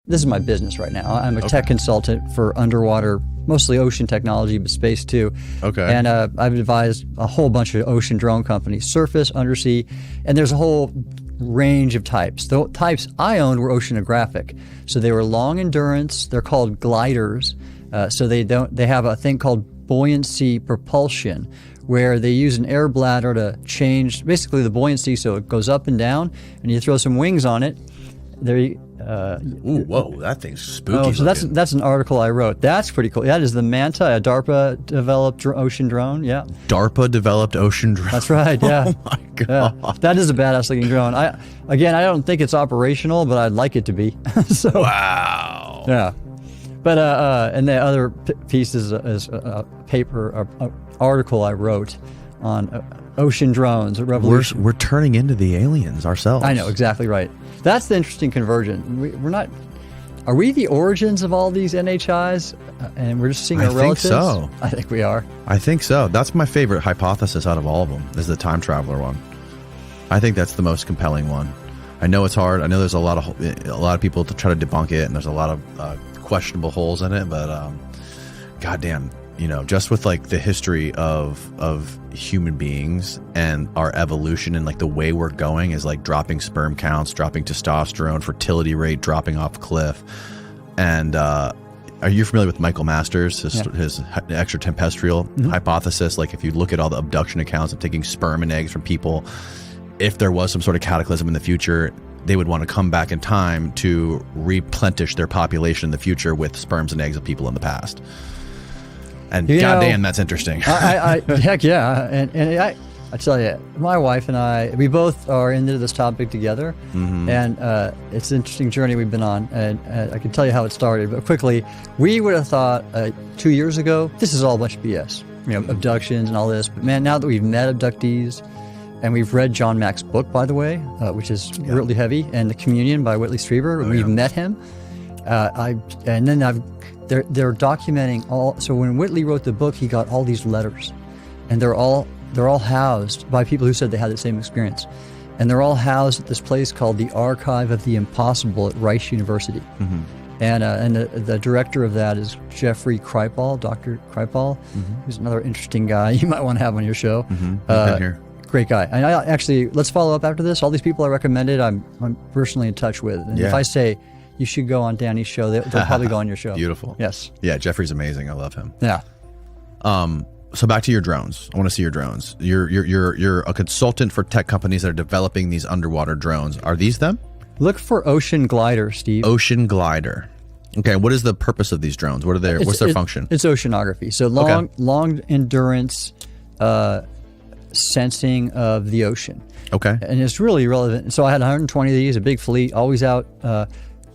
this is my business right now. I'm a tech consultant for underwater, mostly ocean technology, but space too. Okay. And I've advised a whole bunch of ocean drone companies, surface, undersea, and there's a whole range of types. The types I owned were oceanographic. So they were long endurance. They're called gliders. So they have a thing called buoyancy propulsion, where they use an air bladder to change basically the buoyancy so it goes up and down, and you throw some wings on it. Ooh, whoa, that thing's spooky. Oh, so that's an article I wrote. That's pretty cool. That is the Manta, a DARPA developed ocean drone. Yeah. DARPA developed ocean drone. That's right. Yeah. Oh my god. Yeah. That is a badass looking drone. I don't think it's operational, but I'd like it to be. So. Wow. Yeah. But and the other piece is a paper, article I wrote on ocean drones, a revolution. We're turning into the aliens ourselves. I know, exactly right. That's the interesting conversion. We're not. Are we the origins of all these NHIs, and we're just seeing our relatives? I think so. I think we are. I think so. That's my favorite hypothesis out of all of them, is the time traveler one. I think that's the most compelling one. I know it's hard. I know there's a lot of people to try to debunk it, and there's a lot of questionable holes in it. But goddamn, just with like the history of human beings and our evolution and like the way we're going is like dropping sperm counts, dropping testosterone, fertility rate dropping off a cliff. And are you familiar with Michael Masters, his extraterrestrial hypothesis? Like if you look at all the abduction accounts of taking sperm and eggs from people, if there was some sort of cataclysm in the future, they would want to come back in time to replenish their population in the future with sperms and eggs of people in the past. And goddamn, that's interesting. Heck yeah. And I tell you, my wife and I, we both are into this topic together. Mm-hmm. And it's an interesting journey we've been on. And I can tell you how it started. But quickly, we would have thought 2 years ago, this is all a bunch of BS. Abductions and all this. But man, now that we've met abductees, and we've read John Mack's book, by the way, which is really heavy, and The Communion by Whitley Strieber, and we've met him. They're documenting all. So when Whitley wrote the book, he got all these letters, and they're all housed by people who said they had the same experience, and they're all housed at this place called the Archive of the Impossible at Rice University. Mm-hmm. And the director of that is Jeffrey Kripal, Dr. Kripal, who's another interesting guy you might want to have on your show. Here. Great guy. And I actually, let's follow up after this. All these people I recommended, I'm personally in touch with. And if I say you should go on Danny's show, they'll probably go on your show. Beautiful. Yes. Yeah, Jeffrey's amazing. I love him. Yeah. So back to your drones. I want to see your drones. You're a consultant for tech companies that are developing these underwater drones. Are these them? Look for Ocean Glider, Steve. Ocean Glider. Okay. What is the purpose of these drones? What's their function? It's oceanography. So long endurance sensing of the ocean. Okay. And it's really relevant. So I had 120 of these, a big fleet, always out.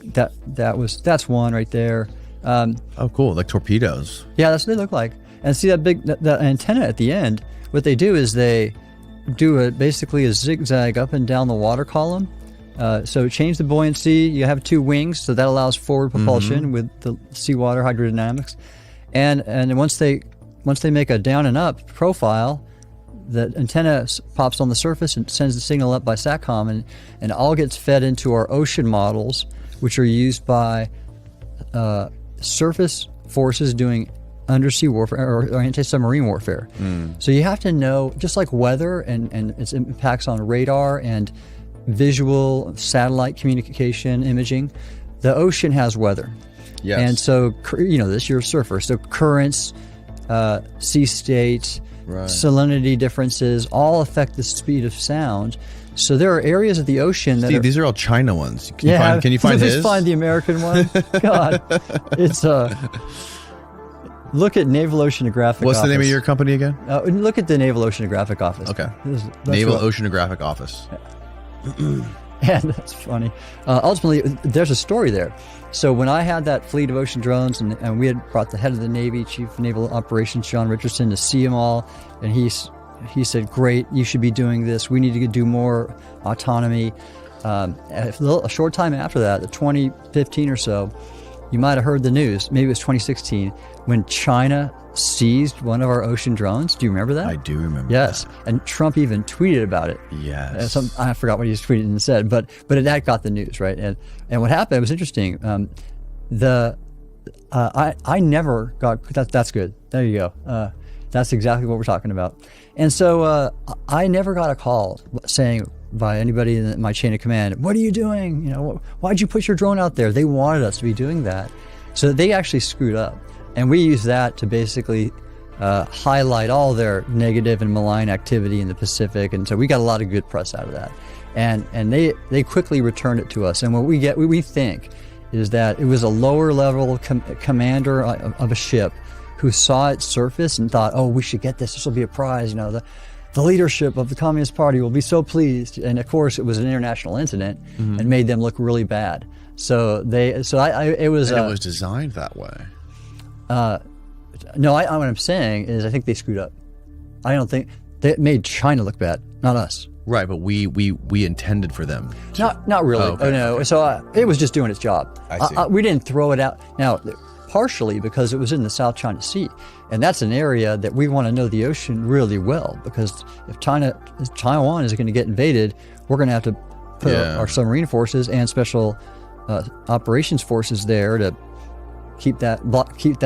That's one right there. Oh, cool. Like torpedoes. Yeah, that's what they look like. And see that big the antenna at the end? What they do is they do basically a zigzag up and down the water column. So change the buoyancy. You have two wings, so that allows forward propulsion with the seawater hydrodynamics. And once they make a down and up profile, the antenna pops on the surface and sends the signal up by SATCOM, and all gets fed into our ocean models, which are used by surface forces doing undersea warfare or anti-submarine warfare. So you have to know, just like weather and its impacts on radar and visual satellite communication imaging, the ocean has weather. Yes. And so, this you're a surfer. So currents, sea state, salinity differences all affect the speed of sound. So there are areas of the ocean that these are all China ones. Can you find his? Just find the American one. God, it's look at Naval Oceanographic. What's Office. the name of your company again? Look at the Naval Oceanographic Office. Okay. Naval Oceanographic Office. And that's funny. Ultimately, there's a story there. So when I had that fleet of ocean drones, and we had brought the head of the Navy, Chief of Naval Operations, John Richardson, to see them all, and he said, "Great, you should be doing this. We need to do more autonomy." A short time after that, 2015 or so, you might have heard the news. Maybe it was 2016 when China seized one of our ocean drones. Do you remember that? I do remember. Yes, that. and Trump even tweeted about it. Yes. I forgot what he tweeted and said, but that got the news, right? And what happened? It was interesting. I never got that's good. There you go. That's exactly what we're talking about. And so I never got a call saying by anybody in my chain of command, "What are you doing? Why'd you put your drone out there?" They wanted us to be doing that, so they actually screwed up. And we use that to basically highlight all their negative and malign activity in the Pacific. And so we got a lot of good press out of that. And they quickly returned it to us. And what we think is that it was a lower level commander of a ship who saw it surface and thought, "Oh, we should get this. This will be a prize. The leadership of the Communist Party will be so pleased." And of course, it was an international incident and made them look really bad. So it was. And it was designed that way. No, what I'm saying is I think they screwed up. I don't think they made China look bad, not us. Right, but we intended for them to... Not really. Oh, okay. No. So it was just doing its job. I see. We didn't throw it out. Now, partially because it was in the South China Sea, and that's an area that we want to know the ocean really well, because if Taiwan is going to get invaded, we're going to have to put our submarine forces and special operations forces there to keep that blockade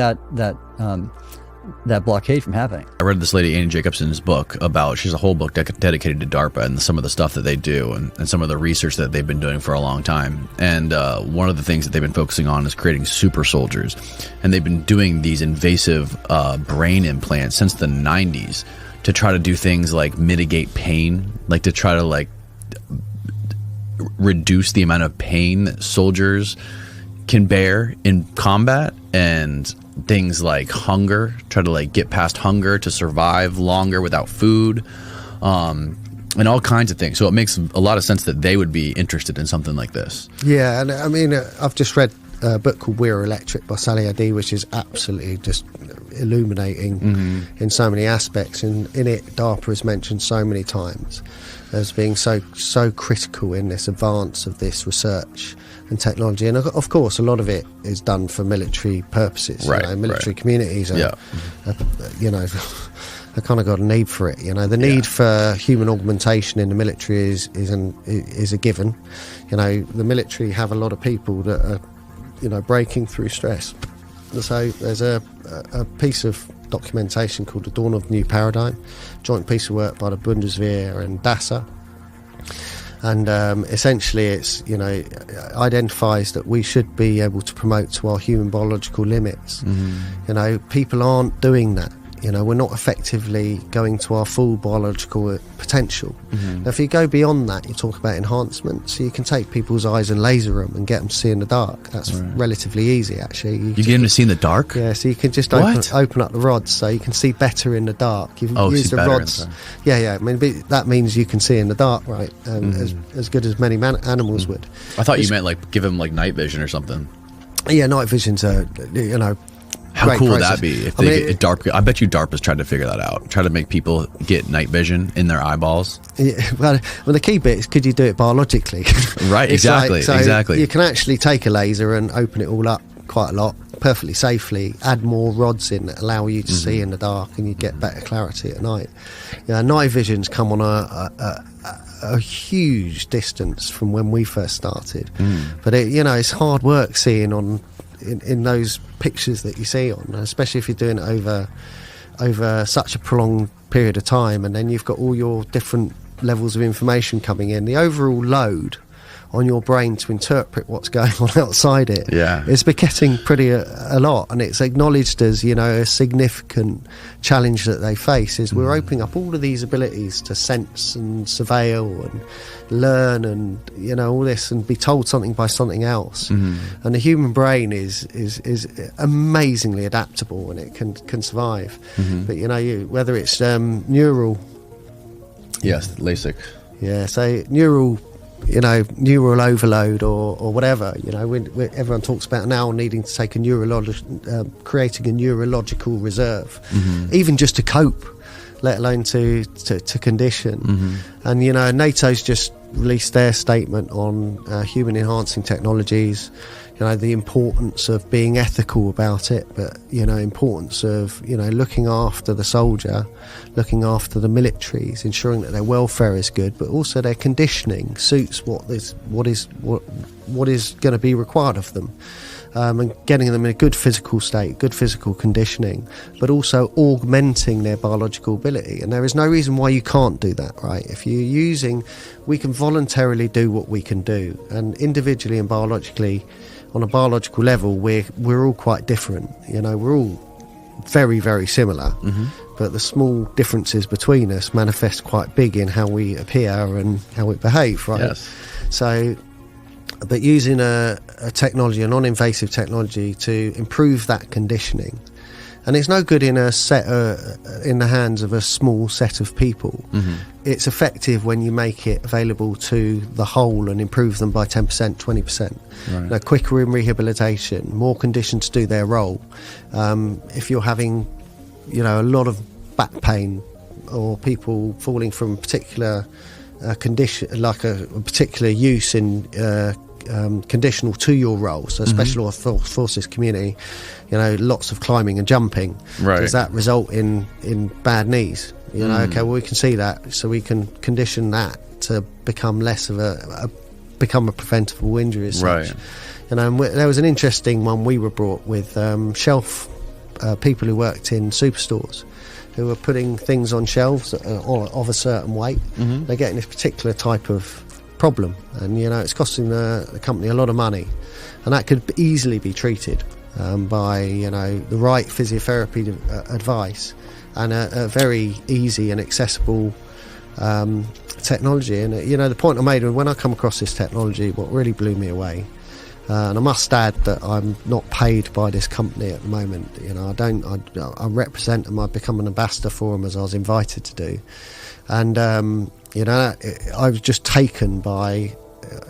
from happening. I read this lady, Annie Jacobson's book she's a whole book dedicated to DARPA and some of the stuff that they do and some of the research that they've been doing for a long time. And one of the things that they've been focusing on is creating super soldiers. And they've been doing these invasive brain implants since the 90s to try to do things like mitigate pain, like to try to reduce the amount of pain that soldiers can bear in combat, and things like hunger, try to get past hunger to survive longer without food, and all kinds of things. So it makes a lot of sense that they would be interested in something like this. Yeah, and I mean, I've just read a book called We're Electric by Sally Adi, which is absolutely just illuminating in so many aspects. And in it, DARPA is mentioned so many times as being so critical in this advance of this research and technology. And of course, a lot of it is done for military purposes. Right, military communities are, they kind of got a need for it. The need for human augmentation in the military is a given. The military have a lot of people that are breaking through stress. So there's a piece of documentation called The Dawn of New Paradigm, joint piece of work by the Bundeswehr and DARPA. And essentially it's, identifies that we should be able to promote to our human biological limits. People aren't doing that. We're not effectively going to our full biological potential. Now, if you go beyond that, you talk about enhancement. So you can take people's eyes and laser them and get them to see in the dark. That's relatively easy, actually. You get them to see in the dark? Yeah, so you can just open up the rods so you can see better in the dark. You use the rods. Yeah. I mean, that means you can see in the dark, right? As good as many animals would. I thought you meant give them night vision or something. Yeah, night vision's How cool would that be if they get dark? I bet you DARPA's tried to figure that out. Try to make people get night vision in their eyeballs. Yeah, well, the key bit is, could you do it biologically? Right, exactly. Exactly. You can actually take a laser and open it all up quite a lot, perfectly safely, add more rods in that allow you to see in the dark, and you get better clarity at night. Night vision's come on a huge distance from when we first started. But it's hard work seeing in those pictures that you see on, especially if you're doing it over such a prolonged period of time, and then you've got all your different levels of information coming in. The overall load on your brain to interpret what's going on outside it is getting pretty a lot, and it's acknowledged as a significant challenge that they face. Is we're opening up all of these abilities to sense and surveil and learn and all this, and be told something by something else. And the human brain is amazingly adaptable, and it can survive. But whether it's neural, LASIK, so neural overload or whatever, everyone talks about now needing to take creating a neurological reserve, even just to cope, let alone to condition. And NATO's just released their statement on human enhancing technologies. the importance of being ethical about it, but importance of looking after the soldier, looking after the militaries, ensuring that their welfare is good, but also their conditioning suits what is going to be required of them, and getting them in a good physical state, good physical conditioning, but also augmenting their biological ability. And there is no reason why you can't do that, right? If you're using, we can voluntarily do what we can do, and individually and biologically, on a biological level, we're all quite different. We're all very, very similar, but the small differences between us manifest quite big in how we appear and how we behave, right? Yes. So, but using a technology, a non-invasive technology, to improve that conditioning, and it's no good in in the hands of a small set of people. It's effective when you make it available to the whole and improve them by 10%, 20%. Right. Quicker in rehabilitation, more conditioned to do their role. If you're having, a lot of back pain, or people falling from a particular condition, like a particular use in conditional to your role, so special forces community, lots of climbing and jumping, does that result in bad knees? Okay, well, we can see that, so we can condition that to become less of a preventable injury as such. And there was an interesting one we were brought with shelf people who worked in superstores, who were putting things on shelves of a certain weight. They're getting this particular type of problem, and it's costing the company a lot of money, and that could easily be treated by the right physiotherapy advice and a very easy and accessible technology. And the point I made when I come across this technology, what really blew me away, and I must add that I'm not paid by this company at the moment. I represent them. I've become an ambassador for them, as I was invited to do, and I was just taken by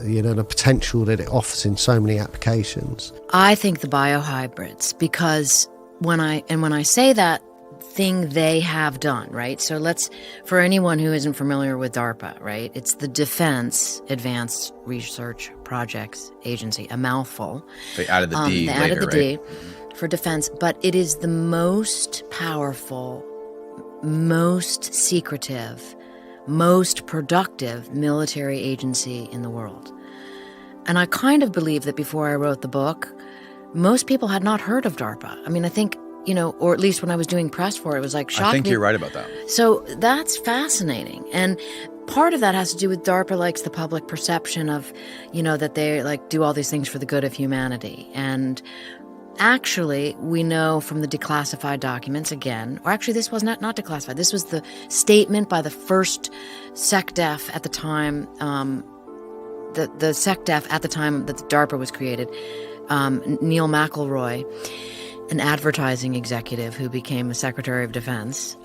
the potential that it offers in so many applications. I think the biohybrids, because when I say that thing they have done, right? So for anyone who isn't familiar with DARPA, right? It's the Defense Advanced Research Projects Agency, a mouthful. They added the D later, added the right? D for defense, but it is the most powerful, most secretive, most productive military agency in the world. And I kind of believe that before I wrote the book, most people had not heard of DARPA. I mean, I think, or at least when I was doing press for it was like shocking. I think you're right about that. So that's fascinating. And part of that has to do with DARPA likes the public perception of, that they do all these things for the good of humanity. And actually, we know from the declassified documents again, or actually this was not declassified. This was the statement by the first SecDef at the time, the SecDef at the time that the DARPA was created, Neil McElroy, an advertising executive who became a Secretary of Defense.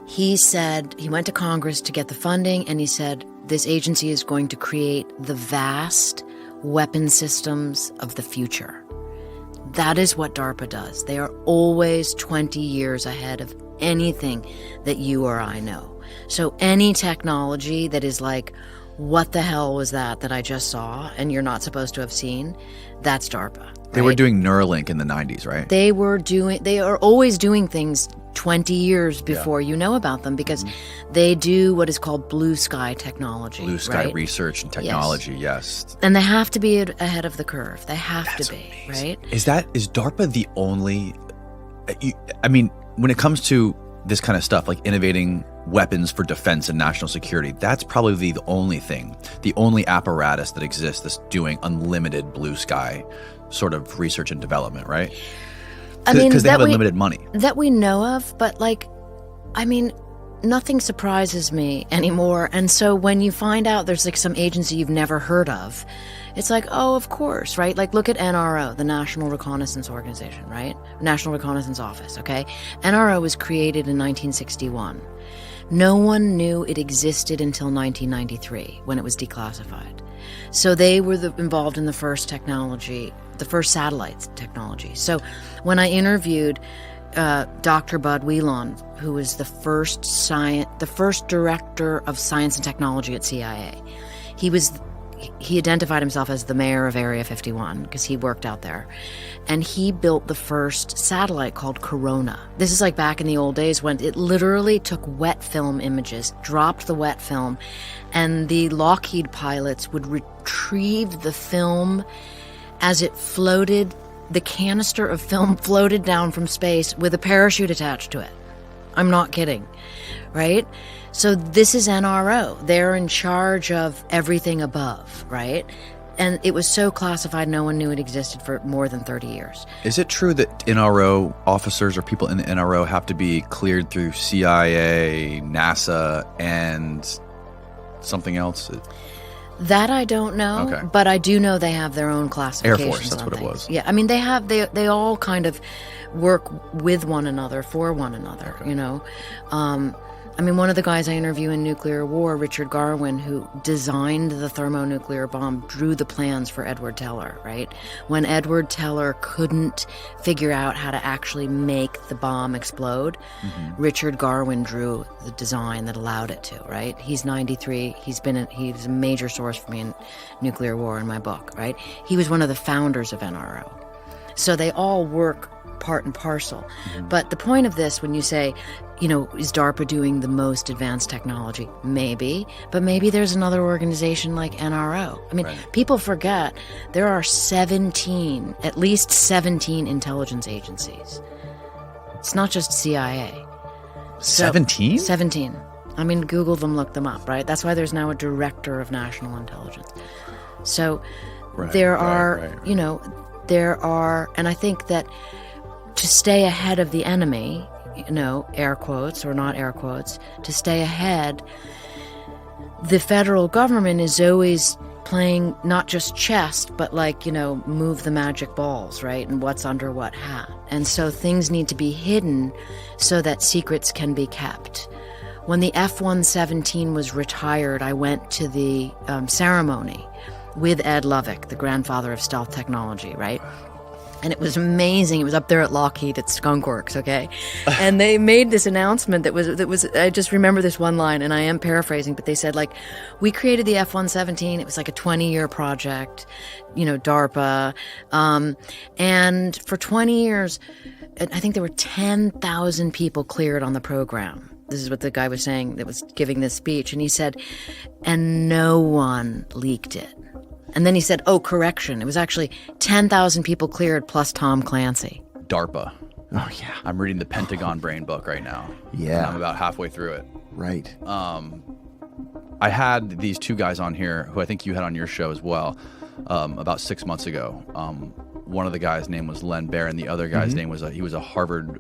He said, he went to Congress to get the funding, and he said, this agency is going to create the vast weapon systems of the future. That is what DARPA does. They are always 20 years ahead of anything that you or I know. So any technology that is like, what the hell was that I just saw and you're not supposed to have seen, that's DARPA. Right? They were doing Neuralink in the 90s, right? They are always doing things 20 years before you know about them, because they do what is called blue sky technology. Blue sky right? research and technology, yes. And they have to be ahead of the curve. They have to be, amazing. Right? Is DARPA the only... when it comes to this kind of stuff, like innovating weapons for defense and national security, that's probably the only thing, the only apparatus that exists that's doing unlimited blue sky sort of research and development, right? Because they have unlimited money. That we know of, but nothing surprises me anymore. And so when you find out there's some agency you've never heard of, it's like, oh, of course, right? Look at NRO, the National Reconnaissance Organization, right? National Reconnaissance Office, okay? NRO was created in 1961. No one knew it existed until 1993, when it was declassified. So they were involved in the first technology, the first satellite technology. So when I interviewed Dr. Bud Wheelon, who was the first director of science and technology at CIA, he was he identified himself as the mayor of Area 51 because he worked out there. And he built the first satellite called Corona. This is like back in the old days when it literally took wet film images, dropped the wet film, and the Lockheed pilots would retrieve the film as it floated. The canister of film floated down from space with a parachute attached to it. I'm not kidding, right? So this is NRO. They're in charge of everything above, right? And it was so classified, no one knew it existed for more than 30 years. Is it true that NRO officers or people in the NRO have to be cleared through CIA, NASA, and something else? That I don't know, Okay. but I do know they have their own classifications. Air Force, that's on what it things. was. Yeah, I mean they all kind of work with one another, for one another, you know. I mean, one of the guys I interview in Nuclear War, Richard Garwin, who designed the thermonuclear bomb, drew the plans for Edward Teller, right? When Edward Teller couldn't figure out how to actually make the bomb explode, Richard Garwin drew the design that allowed it to, right? He's 93. He's a major source for me in Nuclear War in my book, right? He was one of the founders of NRO. So they all work part and parcel. But the point of this, when you say, you know, is DARPA doing the most advanced technology? Maybe, but maybe there's another organization like NRO. I mean, people forget there are at least 17 intelligence agencies. It's not just CIA. 17? 17. I mean, Google them, look them up, right? That's why there's now a director of national intelligence. So there are, and I think that to stay ahead of the enemy, you know, air quotes or not air quotes, to stay ahead, the federal government is always playing not just chess, but like, you know, move the magic balls, right? And what's under what hat. And so things need to be hidden so that secrets can be kept. When the F-117 was retired, I went to the ceremony with Ed Lovick, the grandfather of stealth technology, right? And it was amazing. It was up there at Lockheed at Skunk Works, okay? And they made this announcement that was I just remember this one line, and I am paraphrasing, but they said, like, we created the F-117. It was like a 20-year project, you know, DARPA. And for 20 years, I think there were 10,000 people cleared on the program. This is what the guy was saying that was giving this speech. And he said, and no one leaked it. And then he said, oh, correction. It was actually 10,000 people cleared plus Tom Clancy. DARPA. Oh, yeah. I'm reading the Pentagon Brain book right now. Yeah. And I'm about halfway through it. Right. I had these two guys on here who I think you had on your show as well about 6 months ago. One of the guys' name was Len Baer, and the other guy's name was he was a Harvard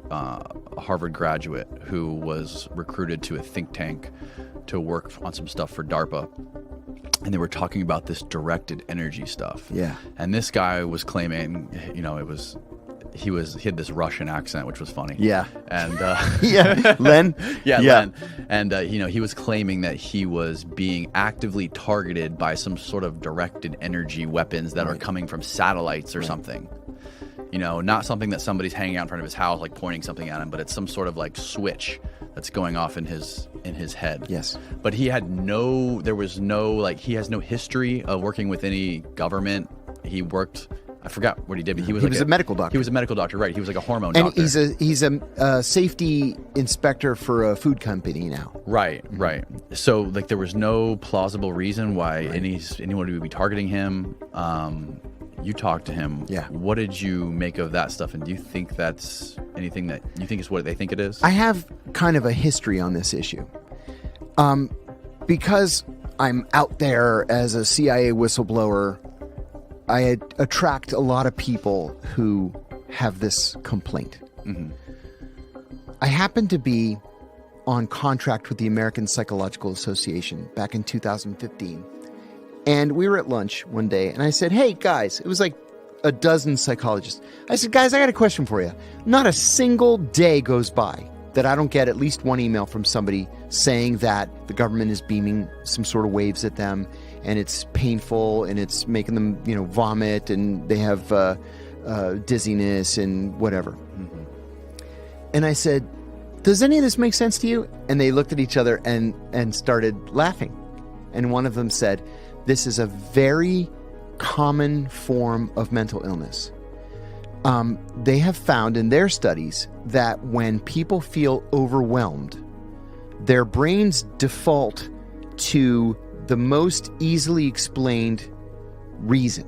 graduate who was recruited to a think tank to work on some stuff for DARPA. And they were talking about this directed energy stuff. Yeah. And this guy was claiming, you know, he had this Russian accent, which was funny. Yeah. And Yeah. Len? yeah, Len. And you know, he was claiming that he was being actively targeted by some sort of directed energy weapons that are coming from satellites or something. You know, not something that somebody's hanging out in front of his house, like pointing something at him, but it's some sort of like switch that's going off in his head. Yes. But he has no history of working with any government. He worked, I forgot what he did, but he was a medical doctor. He was a medical doctor, right. He was like a hormone And doctor. he's a safety inspector for a food company now. Right. So like there was no plausible reason why anyone would be targeting him. You talked to him. Yeah. What did you make of that stuff? And do you think that's anything that you think is what they think it is? I have kind of a history on this issue. Because I'm out there as a CIA whistleblower, I attract a lot of people who have this complaint. Mm-hmm. I happened to be on contract with the American Psychological Association back in 2015. And we were at lunch one day, and I said, hey, guys, it was like a dozen psychologists. I said, guys, I got a question for you. Not a single day goes by that I don't get at least one email from somebody saying that the government is beaming some sort of waves at them, and it's painful, and it's making them, you know, vomit, and they have dizziness and whatever. Mm-hmm. And I said, does any of this make sense to you? And they looked at each other and started laughing. And one of them said, this is a very common form of mental illness. They have found in their studies that when people feel overwhelmed, their brains default to the most easily explained reason,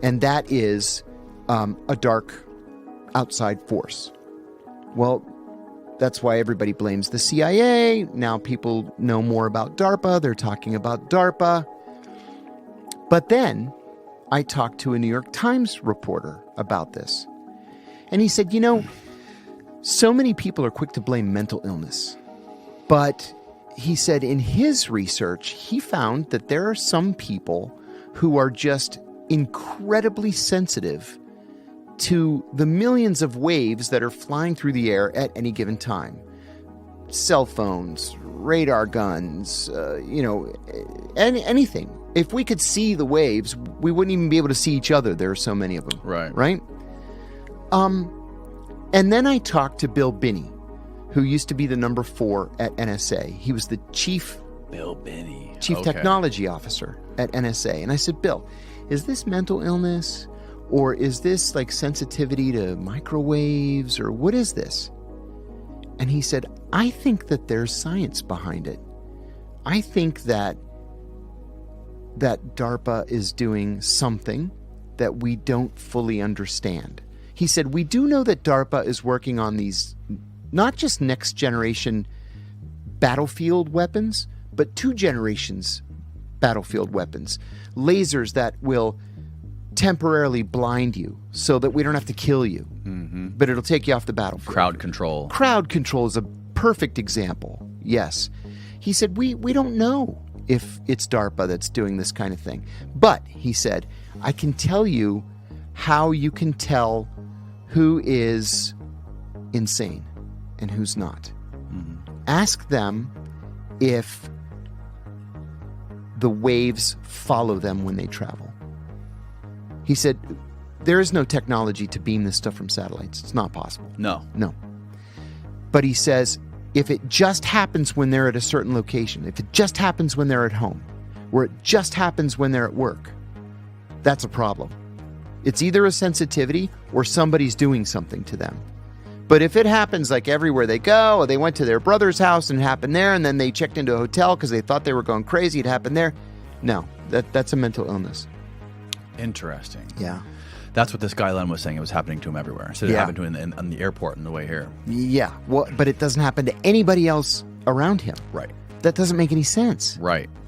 and that is a dark outside force. Well, that's why everybody blames the CIA. Now people know more about DARPA. They're talking about DARPA. But then I talked to a New York Times reporter about this. And he said, so many people are quick to blame mental illness. But he said in his research, he found that there are some people who are just incredibly sensitive to the millions of waves that are flying through the air at any given time. Cell phones, radar guns, anything. If we could see the waves, we wouldn't even be able to see each other. There are so many of them. Right? And then I talked to Bill Binney, who used to be the number 4 at NSA. He was the chief technology officer at NSA. And I said, Bill, is this mental illness? Or is this like sensitivity to microwaves? Or what is this? And he said, I think that there's science behind it. I think that DARPA is doing something that we don't fully understand. He said, we do know that DARPA is working on these, not just next generation battlefield weapons, but 2 generations battlefield weapons. Lasers that will temporarily blind you so that we don't have to kill you, but it'll take you off the battlefield. Crowd control. Crowd control is a perfect example. Yes. He said, we don't know if it's DARPA that's doing this kind of thing. But, he said, I can tell you how you can tell who is insane and who's not. Ask them if the waves follow them when they travel. He said, there is no technology to beam this stuff from satellites. It's not possible. No. But he says, if it just happens when they're at a certain location, if it just happens when they're at home, or it just happens when they're at work, that's a problem. It's either a sensitivity or somebody's doing something to them. But if it happens like everywhere they go, or they went to their brother's house and it happened there, and then they checked into a hotel because they thought they were going crazy, it happened there. No, that's a mental illness. Interesting. Yeah. That's what this guy Len was saying. It was happening to him everywhere. So it happened to him on the airport on the way here. Yeah. Well, but it doesn't happen to anybody else around him. Right. That doesn't make any sense. Right.